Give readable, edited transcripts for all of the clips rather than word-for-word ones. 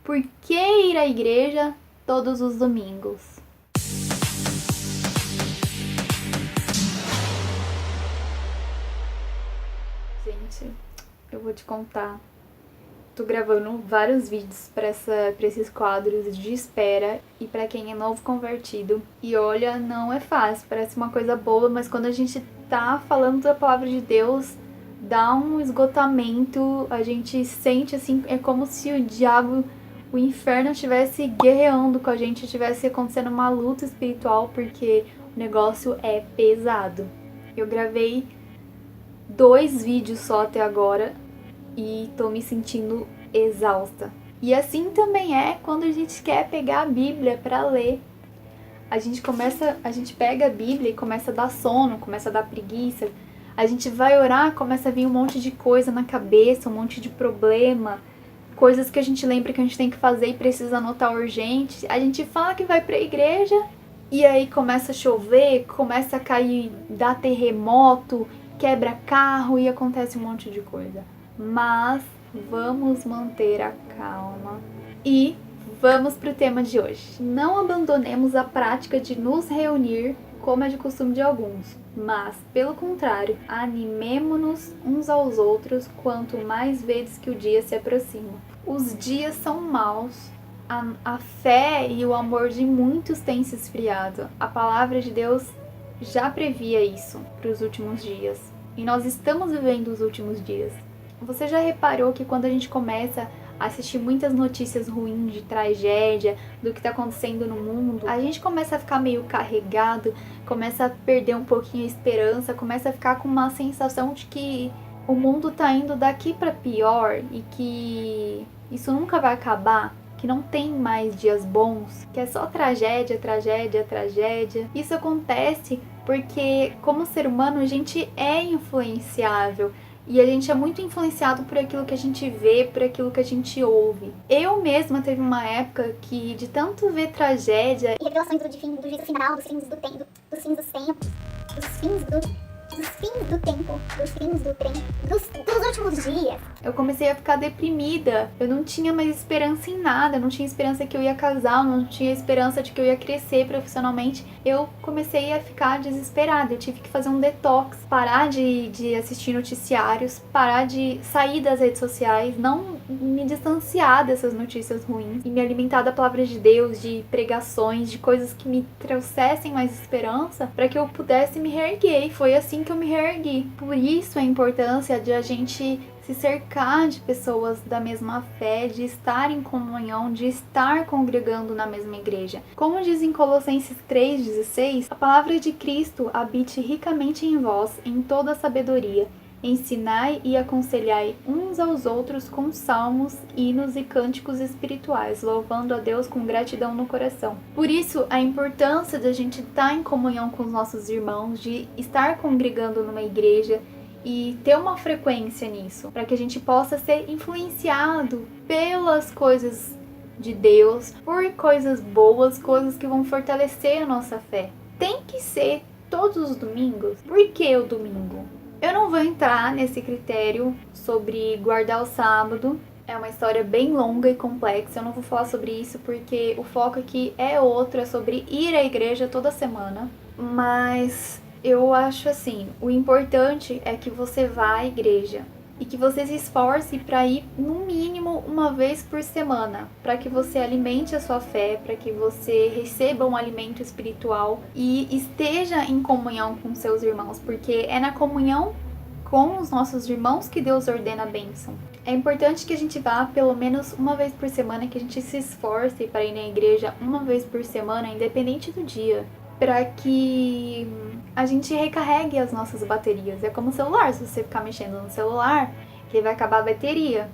Por que ir à igreja todos os domingos? Gente, eu vou te contar. Tô gravando vários vídeos para esses quadros de espera e para quem é novo convertido. E olha, não é fácil, parece uma coisa boa, mas quando a gente tá falando da palavra de Deus, dá um esgotamento, a gente sente assim, é como se o diabo, o inferno estivesse guerreando com a gente, estivesse acontecendo uma luta espiritual, porque o negócio é pesado. Eu gravei 2 vídeos só até agora e tô me sentindo exausta. E assim também é quando a gente quer pegar a Bíblia para ler. A gente pega a Bíblia e começa a dar sono, começa a dar preguiça. A gente vai orar, começa a vir um monte de coisa na cabeça, um monte de problema, coisas que a gente lembra que a gente tem que fazer e precisa anotar urgente. A gente fala que vai pra igreja e aí começa a chover, começa a cair, dá terremoto, quebra carro e acontece um monte de coisa. Mas vamos manter a calma e vamos para o tema de hoje. Não abandonemos a prática de nos reunir, como é de costume de alguns, mas, pelo contrário, animemo-nos uns aos outros quanto mais vezes que o dia se aproxima. Os dias são maus, a fé e o amor de muitos têm se esfriado. A palavra de Deus já previa isso para os últimos dias, e nós estamos vivendo os últimos dias. Você já reparou que quando a gente começa a assistir muitas notícias ruins de tragédia, do que está acontecendo no mundo, a gente começa a ficar meio carregado, começa a perder um pouquinho a esperança, começa a ficar com uma sensação de que o mundo tá indo daqui para pior e que isso nunca vai acabar, que não tem mais dias bons, que é só tragédia, tragédia, tragédia. Isso acontece porque, como ser humano, a gente é influenciável. E a gente é muito influenciado por aquilo que a gente vê, por aquilo que a gente ouve. Eu mesma teve uma época que, de tanto ver tragédia e revelações do juízo final, dos fins do tempo, dos fins dos tempos, dos últimos dias. Eu comecei a ficar deprimida. Eu não tinha mais esperança em nada. Eu não tinha esperança que eu ia casar, eu não tinha esperança de que eu ia crescer profissionalmente. Eu comecei a ficar desesperada. Eu tive que fazer um detox, parar de assistir noticiários, parar de sair das redes sociais, não me distanciar dessas notícias ruins e me alimentar da palavra de Deus, de pregações, de coisas que me trouxessem mais esperança para que eu pudesse me reerguer. E foi assim que eu me reergui. Por isso a importância de a gente se cercar de pessoas da mesma fé, de estar em comunhão, de estar congregando na mesma igreja. Como diz em Colossenses 3,16, a palavra de Cristo habite ricamente em vós, em toda sabedoria. Ensinai e aconselhai uns aos outros com salmos, hinos e cânticos espirituais, louvando a Deus com gratidão no coração. Por isso, a importância de a gente estar em comunhão com os nossos irmãos, de estar congregando numa igreja e ter uma frequência nisso, para que a gente possa ser influenciado pelas coisas de Deus, por coisas boas, coisas que vão fortalecer a nossa fé. Tem que ser todos os domingos? Por que o domingo? Eu não vou entrar nesse critério sobre guardar o sábado. É uma história bem longa e complexa. Eu não vou falar sobre isso porque o foco aqui é outro, é sobre ir à igreja toda semana. Mas eu acho assim, o importante é que você vá à igreja e que você se esforce para ir no mínimo uma vez por semana, para que você alimente a sua fé, para que você receba um alimento espiritual e esteja em comunhão com seus irmãos, porque é na comunhão com os nossos irmãos que Deus ordena a bênção. É importante que a gente vá pelo menos uma vez por semana, que a gente se esforce para ir na igreja uma vez por semana, independente do dia, para que a gente recarregue as nossas baterias. É como o celular, se você ficar mexendo no celular, ele vai acabar a bateria.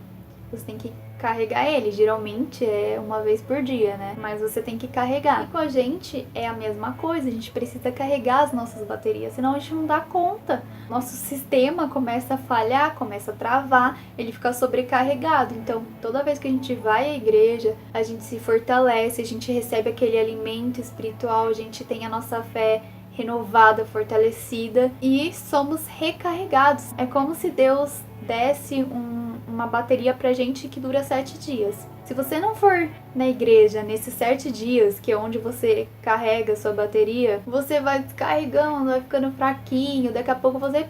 Você tem que carregar ele, geralmente é uma vez por dia, né? Mas você tem que carregar. E com a gente é a mesma coisa, a gente precisa carregar as nossas baterias, senão a gente não dá conta. Nosso sistema começa a falhar, começa a travar, ele fica sobrecarregado. Então, toda vez que a gente vai à igreja, a gente se fortalece, a gente recebe aquele alimento espiritual, a gente tem a nossa fé renovada, fortalecida e somos recarregados. É como se Deus desse uma bateria pra gente que dura 7 dias. Se Se você não for na igreja nesses 7 dias, que é onde você carrega sua bateria, você vai descarregando, vai ficando fraquinho, daqui a pouco você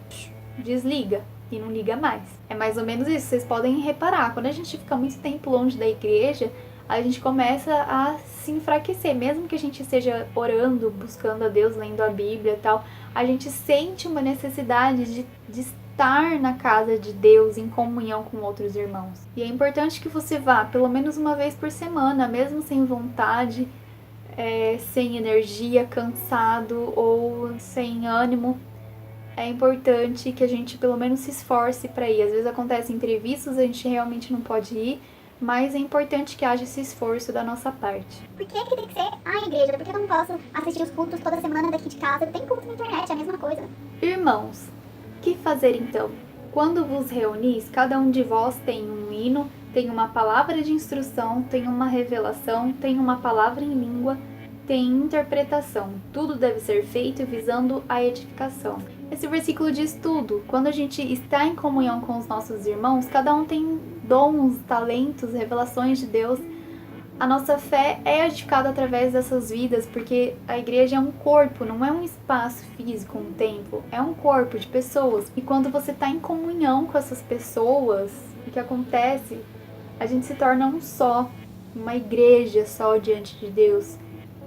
desliga e não liga mais. É mais ou menos isso, vocês podem reparar, quando a gente fica muito tempo longe da igreja, a gente começa a se enfraquecer, mesmo que a gente esteja orando, buscando a Deus, lendo a Bíblia e tal, a gente sente uma necessidade de estar na casa de Deus em comunhão com outros irmãos. E é importante que você vá pelo menos uma vez por semana, mesmo sem vontade, sem energia, cansado ou sem ânimo. É importante que a gente pelo menos se esforce para ir. Às vezes acontecem imprevistos, a gente realmente não pode ir, mas é importante que haja esse esforço da nossa parte. Por que tem que ser a igreja? Por que eu não posso assistir os cultos toda semana daqui de casa? Tem culto na internet, é a mesma coisa. Irmãos, que fazer então? Quando vos reunis, cada um de vós tem um hino, tem uma palavra de instrução, tem uma revelação, tem uma palavra em língua, tem interpretação. Tudo deve ser feito visando a edificação. Esse versículo diz tudo. Quando a gente está em comunhão com os nossos irmãos, cada um tem dons, talentos, revelações de Deus. A nossa fé é edificada através dessas vidas, porque a igreja é um corpo, não é um espaço físico, um templo. É um corpo de pessoas. E quando você está em comunhão com essas pessoas, o que acontece? A gente se torna um só, uma igreja só diante de Deus.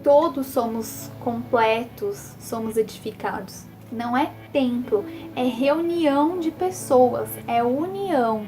Todos somos completos, somos edificados. Não é templo, é reunião de pessoas, é união.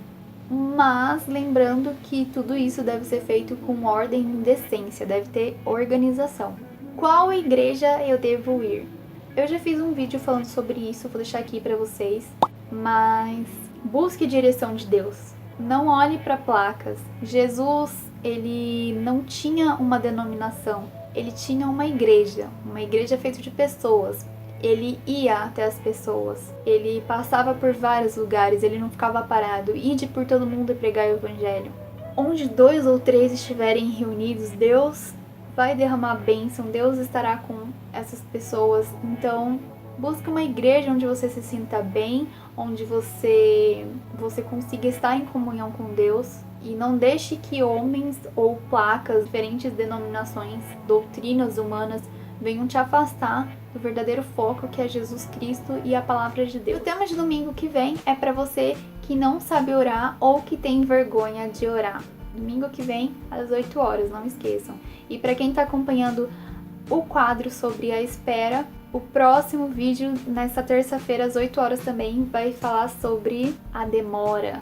Mas lembrando que tudo isso deve ser feito com ordem e decência, deve ter organização. Qual igreja eu devo ir? Eu já fiz um vídeo falando sobre isso, vou deixar aqui para vocês. Mas busque direção de Deus. Não olhe para placas. Jesus, ele não tinha uma denominação. Ele tinha uma igreja feita de pessoas. Ele ia até as pessoas, ele passava por vários lugares, ele não ficava parado. Ide por todo mundo e pregai o evangelho. Onde 2 ou 3 estiverem reunidos, Deus vai derramar bênção, Deus estará com essas pessoas. Então, busque uma igreja onde você se sinta bem, onde você consiga estar em comunhão com Deus. E não deixe que homens ou placas, diferentes denominações, doutrinas humanas, venham te afastar do verdadeiro foco, que é Jesus Cristo e a palavra de Deus. O tema de domingo que vem é para você que não sabe orar ou que tem vergonha de orar. Domingo que vem, às 8 horas, não esqueçam. E para quem está acompanhando o quadro sobre a espera, o próximo vídeo, nessa terça-feira, às 8 horas também, vai falar sobre a demora.